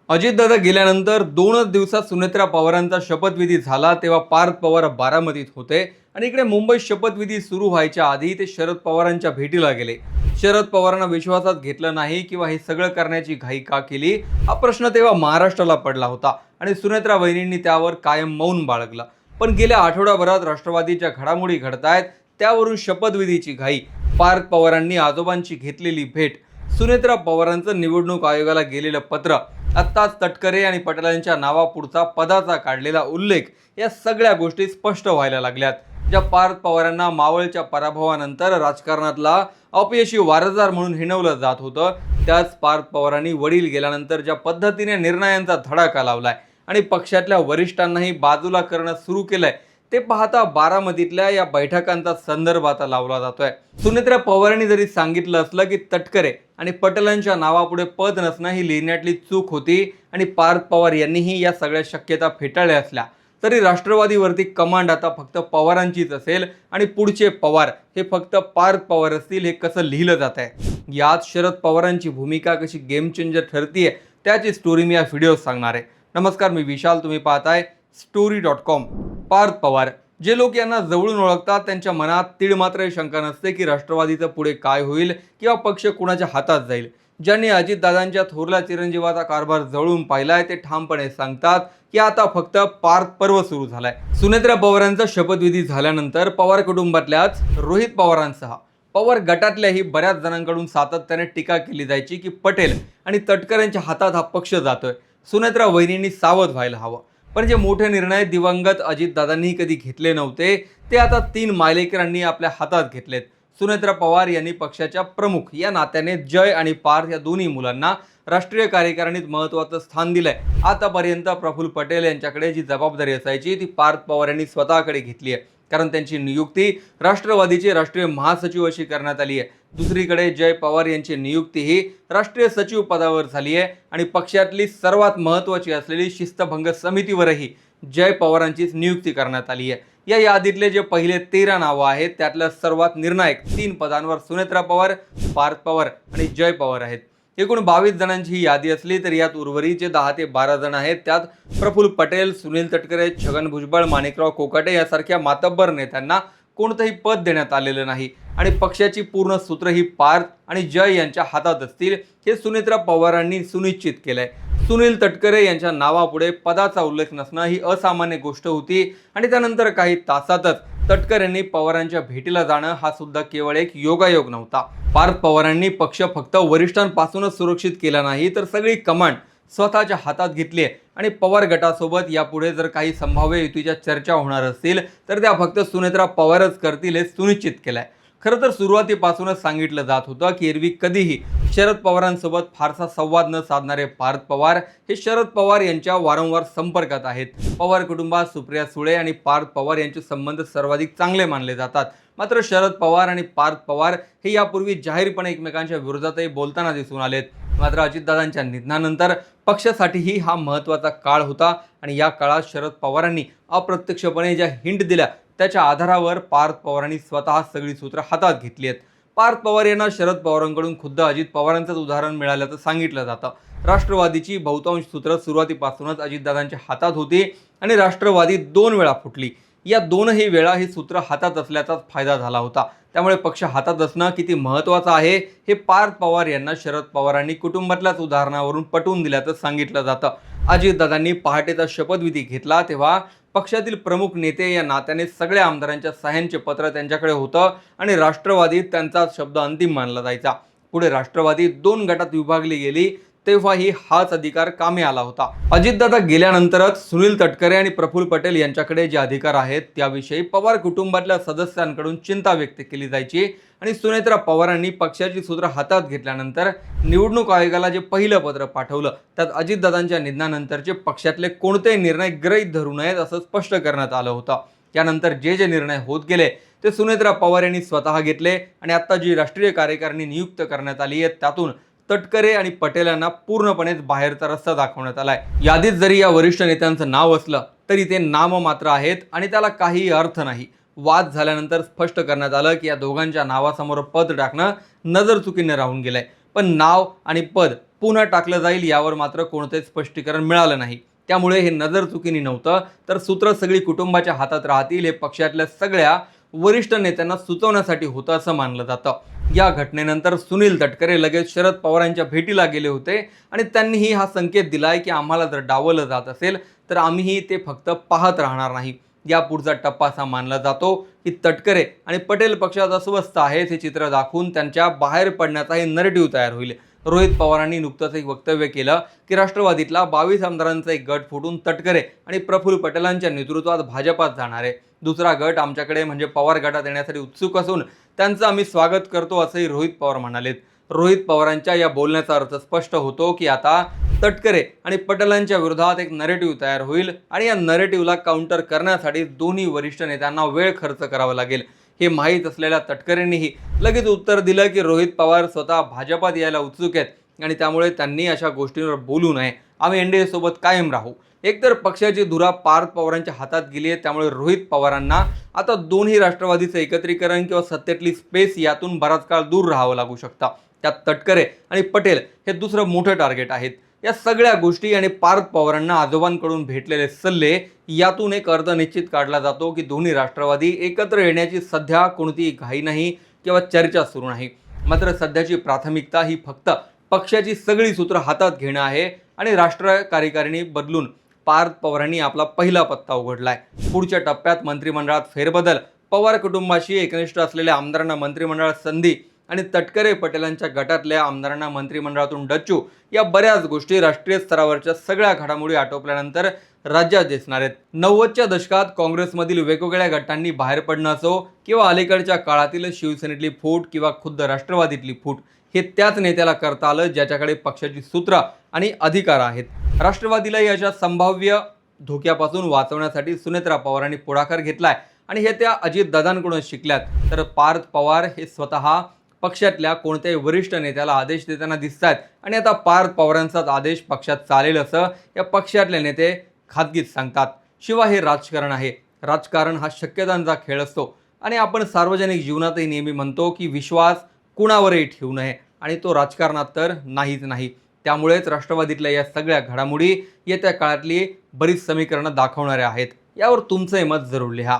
अजितदादा गेल्यानंतर 2च दिवसात सुनेत्रा पवारांचा शपथविधी झाला तेव्हा पार्थ पवार बारामतीत होते आणि इकडे मुंबईत शपथविधी सुरू व्हायच्या आधी ते शरद पवारांच्या भेटीला गेले. शरद पवारांना विश्वासात घेतलं नाही किंवा हे सगळं करण्याची घाई का केली हा प्रश्न तेव्हा महाराष्ट्राला पडला होता आणि सुनेत्रा वहिनींनी त्यावर कायम मौन बाळगलं. पण गेल्या आठवडाभरात राष्ट्रवादीच्या घडामोडी घडतायत त्यावरून शपथविधीची घाई, पार्थ पवारांनी आजोबांची घेतलेली भेट, सुनेत्रा पवारांचं निवडणूक आयोगाला गेलेलं पत्र, आत्ताच तटकरे आणि पटेलांच्या नावापुढचा पदाचा काढलेला उल्लेख, या सगळ्या गोष्टी स्पष्ट व्हायला लागल्यात. ज्या पार्थ पवारांना मावळच्या पराभवानंतर राजकारणातला अपयशी वारसदार म्हणून हिणवलं जात होतं, त्याच पार्थ पवारांनी वडील गेल्यानंतर ज्या पद्धतीने निर्णयांचा धडाका लावलाय आणि पक्षातल्या वरिष्ठांनाही बाजूला करणं सुरू केलंय ते पाहता बारामतीतल्या या बैठकांचा संदर्भ आता लावला जातोय. सुनेत्रा पवारांनी जरी सांगितलं असलं की तटकरे आणि पटेलांच्या नावापुढे पद नसणं ही लिहिण्यातली चूक होती आणि पार्थ पवार यांनीही या सगळ्या शक्यता फेटाळल्या असल्या तरी राष्ट्रवादीवरती कमांड आता फक्त पवारांचीच असेल आणि पुढचे पवार हे फक्त पार्थ पवार असतील हे कसं लिहिलं जात आहे. यात शरद पवारांची भूमिका कशी गेम चेंजर ठरतीये त्याची स्टोरी मी या व्हिडिओत सांगणार आहे. नमस्कार, मी विशाल, तुम्ही पाहताय story.com. पार्थ पवार, जे लोक यांना जवळून ओळखतात त्यांच्या मनात तीळ मात्र शंका नसते की राष्ट्रवादीचं पुढे काय होईल किंवा पक्ष कुणाच्या हातात जाईल. ज्यांनी अजितदादांच्या थोरल्या चिरंजीवाचा कारभार जवळून पाहिलाय ते ठामपणे सांगतात की आता फक्त पार्थ पर्व सुरू झालाय. सुनेत्रा पवारांचा शपथविधी झाल्यानंतर पवार कुटुंबातल्याच रोहित पवारांसह पवार गटातल्याही बऱ्याच जणांकडून सातत्याने टीका केली जायची की पटेल आणि तटकरेंच्या हातात हा पक्ष जातोय, सुनेत्रा वहिनींनी सावध व्हायला हवं. पण जे मोठे निर्णय दिवंगत अजितदादांनी कधी घेतले नव्हते ते आता 3 मायलेकरांनी आपल्या हातात घेतलेत. सुनेत्रा पवार यांनी पक्षाच्या प्रमुख या नात्याने जय आणि पार्थ या दोन्ही मुलांना राष्ट्रीय कार्यकारिणीत महत्त्वाचं स्थान दिलंय. आतापर्यंत प्रफुल्ल पटेल यांच्याकडे जी जबाबदारी असायची ती पार्थ पवार यांनी स्वतःकडे घेतली आहे, कारण त्यांची नियुक्ती राष्ट्रवादीचे राष्ट्रीय महासचिव अशी करण्यात आली आहे. दुसरीकडे जय पवार यांची नियुक्ती ही राष्ट्रीय सचिव पदावर झाली आहे आणि पक्षातली सर्वात महत्त्वाची असलेली शिस्तभंग समितीवरही जय पवारांचीच नियुक्ती करण्यात आली आहे. या यादीतले जे पहिले 13 नावं आहेत त्यातल्या सर्वात निर्णायक 3 पदांवर सुनेत्रा पवार, पार्थ पवार आणि जय पवार आहेत. एकूण 22 जणांची ही यादी असली तरी यात उर्वरित जे 10 ते 12 जण आहेत त्यात प्रफुल्ल पटेल, सुनील तटकरे, छगन भुजबळ, माणिकराव कोकाटे यासारख्या मातब्बर नेत्यांना कोणतंही पद देण्यात आलेलं नाही आणि पक्षाची पूर्ण सूत्र ही पार्थ आणि जय यांच्या हातात असतील हे सुनेत्रा पवारांनी सुनिश्चित केलंय. सुनील तटकरे यांच्या नावापुढे पदाचा उल्लेख नसणं ही असामान्य गोष्ट होती आणि त्यानंतर काही तासातच तटकरेंनी पवारांच्या भेटीला जाणं हा सुद्धा केवळ एक योगायोग नव्हता. पार्थ पवारांनी पक्ष फक्त वरिष्ठांपासूनच सुरक्षित केला नाही तर सगळी कमांड स्वतःच्या हातात घेतली आहे आणि पवार गटासोबत यापुढे जर काही संभाव्य युतीच्या चर्चा होणार असतील तर त्या फक्त सुनेत्रा पवारच करतील हे सुनिश्चित केलंय. खरं तर सुरुवातीपासूनच सांगितलं जात होतं की एरवी कधीही शरद पवारांसोबत फारसा संवाद न साधणारे पार्थ पवार हे शरद पवार यांच्या वारंवार संपर्कात आहेत. पवार कुटुंबात सुप्रिया सुळे आणि पार्थ पवार यांचे संबंध सर्वाधिक चांगले मानले जातात. मात्र शरद पवार आणि पार्थ पवार हे यापूर्वी जाहीरपणे एकमेकांच्या विरोधातही बोलताना दिसून आलेत. मात्र अजितदादांच्या निधनानंतर पक्षासाठीही हा महत्त्वाचा काळ होता आणि या काळात शरद पवारांनी अप्रत्यक्षपणे ज्या हिंट दिल्या त्याच्या आधारावर पार्थ पवारांनी स्वतः सगळी सूत्र हातात घेतली आहेत. पार्थ पवार यांना शरद पवारांकडून खुद्द अजित पवारांचंच उदाहरण मिळाल्याचं सांगितलं जातं. राष्ट्रवादीची बहुतांश सूत्र सुरुवातीपासूनच अजितदादांच्या हातात होती आणि राष्ट्रवादी 2 वेळा फुटली. या 2ही वेळा ही सूत्र हातात असल्याचाच फायदा झाला होता. त्यामुळे पक्ष हातात असणं किती महत्त्वाचं आहे हे पार्थ पवार यांना शरद पवारांनी कुटुंबातल्याच उदाहरणावरून पटवून दिल्याचं सांगितलं जातं. अजितदादांनी पहाटेचा शपथविधी घेतला तेव्हा पक्षातील प्रमुख नेते या नात्याने सगळ्या आमदारांच्या सह्यांचे पत्र त्यांच्याकडे होतं आणि राष्ट्रवादीत त्यांचा शब्द अंतिम मानला जायचा. पुढे राष्ट्रवादी 2 गटात विभागली गेली तेव्हाही हाच अधिकार कामी आला होता. अजितदादा गेल्यानंतरच सुनील तटकरे आणि प्रफुल्ल पटेल यांच्याकडे जे अधिकार आहेत त्याविषयी पवार कुटुंबातल्या सदस्यांकडून चिंता व्यक्त केली जायची आणि सुनेत्रा पवारांनी पक्षाची सूत्र हातात घेतल्यानंतर निवडणूक आयोगाला जे पहिलं पत्र पाठवलं त्यात अजितदादांच्या निधनानंतरचे पक्षातले कोणतेही निर्णय गृहीत धरू नयेत असं स्पष्ट करण्यात आलं होतं. त्यानंतर जे निर्णय होत गेले ते सुनेत्रा पवार यांनी स्वतः घेतले आणि आता जी राष्ट्रीय कार्यकारिणी नियुक्त करण्यात आली आहे त्यातून तटकरे आणि पटेल यांना पूर्णपणेच बाहेरचा रस्ता दाखवण्यात आलाय. यादीत जरी या वरिष्ठ नेत्यांचं नाव असलं तरी ते नाममात्र आहेत आणि त्याला काही अर्थ नाही. वाद झाल्यानंतर स्पष्ट करण्यात आलं की या दोघांच्या नावासमोर पद टाकणं नजर चुकीने राहून गेलंय. पण नाव आणि पद पुन्हा टाकलं जाईल यावर मात्र कोणतेच स्पष्टीकरण मिळालं नाही. त्यामुळे हे नजर चुकीने नव्हतं, तर सूत्र सगळी कुटुंबाच्या हातात राहतील हे पक्षातल्या सगळ्या वरिष्ठ नेत्यांना सुचवण्यासाठी होतं असं मानलं जातं. या घटनेनंतर सुनील तटकरे लगेच शरद पवारांच्या भेटीला गेले होते आणि त्यांनीही हा संकेत दिलाय की आम्हाला जर डावलं जात असेल तर आम्हीही ते फक्त पाहत राहणार नाही. या पुढचा टप्पा असा मानला जातो की तटकरे आणि पटेल पक्षात अस्वस्थ आहेत हे चित्र दाखवून त्यांच्या बाहेर पडण्याचा हे नरेटिव्ह तयार होईल. रोहित पवारांनी नुकतंच एक वक्तव्य केलं की राष्ट्रवादीतला 22 आमदारांचा एक गट फुटून तटकरे आणि प्रफुल्ल पटेलांच्या नेतृत्वात भाजपात जाणार आहे. दुसरा गट आमच्याकडे म्हणजे पवार गटात येण्यासाठी उत्सुक असून त्यांचं आम्ही स्वागत करतो असंही रोहित पवार म्हणालेत. रोहित पवारांच्या या बोलण्याचा अर्थ स्पष्ट होतो की आता तटकरे आणि पटेलांच्या विरोधात एक नरेटिव्ह तयार होईल आणि या नरेटिव्हला काउंटर करण्यासाठी दोन्ही वरिष्ठ नेत्यांना वेळ खर्च करावा लागेल. हे माहीत असलेल्या तटकरेंनीही लगेच उत्तर दिलं की रोहित पवार स्वतः भाजपात यायला उत्सुक आहेत आणि त्यामुळे त्यांनी अशा गोष्टींवर बोलू नये. आम्ही एनडीए सोबत कायम राहू. एकतर पक्षाची धुरा पार्थ पवारांच्या हातात गेली आहे, त्यामुळे रोहित पवारांना आता दोन्ही राष्ट्रवादीचं एकत्रीकरण किंवा सत्तेतली स्पेस यातून बराच काळ दूर राहावं लागू शकतं. त्यात तटकरे आणि पटेल हे दुसरं मोठं टार्गेट आहेत. या सगळ्या गोष्टी आणि पार्थ पवारांना आजोबांकडून भेटलेले सल्ले यातून एक अर्थ निश्चित काढला जातो की दोन्ही राष्ट्रवादी एकत्र येण्याची सध्या कोणतीही घाई नाही किंवा चर्चा सुरू नाही. मात्र सध्याची प्राथमिकता ही फक्त पक्षाची सगळी सूत्र हातात घेणं आहे आणि राष्ट्रीय कार्यकारिणी बदलून पार्थ पवारांनी आपला पहिला पत्ता उघडलाय. पुढच्या टप्प्यात मंत्रिमंडळात फेरबदल, पवार कुटुंबाशी एकनिष्ठ असलेल्या आमदारांना मंत्रिमंडळात संधी आणि तटकरे पटेलांच्या गटातल्या आमदारांना मंत्रिमंडळातून डच्चू, या बऱ्याच गोष्टी राष्ट्रीय स्तरावरच्या सगळ्या घडामोडी आटोपल्यानंतर राज्यात दिसणार आहेत. 90च्या दशकात काँग्रेसमधील वेगवेगळ्या गटांनी बाहेर पडणं असो किंवा अलीकडच्या काळातील शिवसेनेतली फूट किंवा खुद्द राष्ट्रवादीतली फूट, हे त्याच नेत्याला करता आलं ज्याच्याकडे पक्षाची सूत्र आणि अधिकार आहेत. राष्ट्रवादीला याच्या संभाव्य धोक्यापासून वाचवण्यासाठी सुनेत्रा पवारांनी पुढाकार घेतलाय आणि हे त्या अजितदादांकडून शिकल्यात. तर पार्थ पवार हे स्वतः पक्षातल्या कोणत्याही वरिष्ठ नेत्याला आदेश देताना दिसत आहेत आणि आता पार्थ पवारांचाच आदेश पक्षात चालेल असं या पक्षातले नेते खाजगीत सांगतात. शिवाय हे राजकारण आहे. राजकारण हा शक्यतांचा खेळ असतो आणि आपण सार्वजनिक जीवनातही नेहमी म्हणतो की विश्वास कुणावरही ठेवू नये आणि तो राजकारणात तर नाहीच नाही. त्यामुळेच राष्ट्रवादीतल्या या सगळ्या घडामोडी येत्या काळातली बरीच समीकरणं दाखवणाऱ्या आहेत. यावर तुमचं मत जरूर लिहा.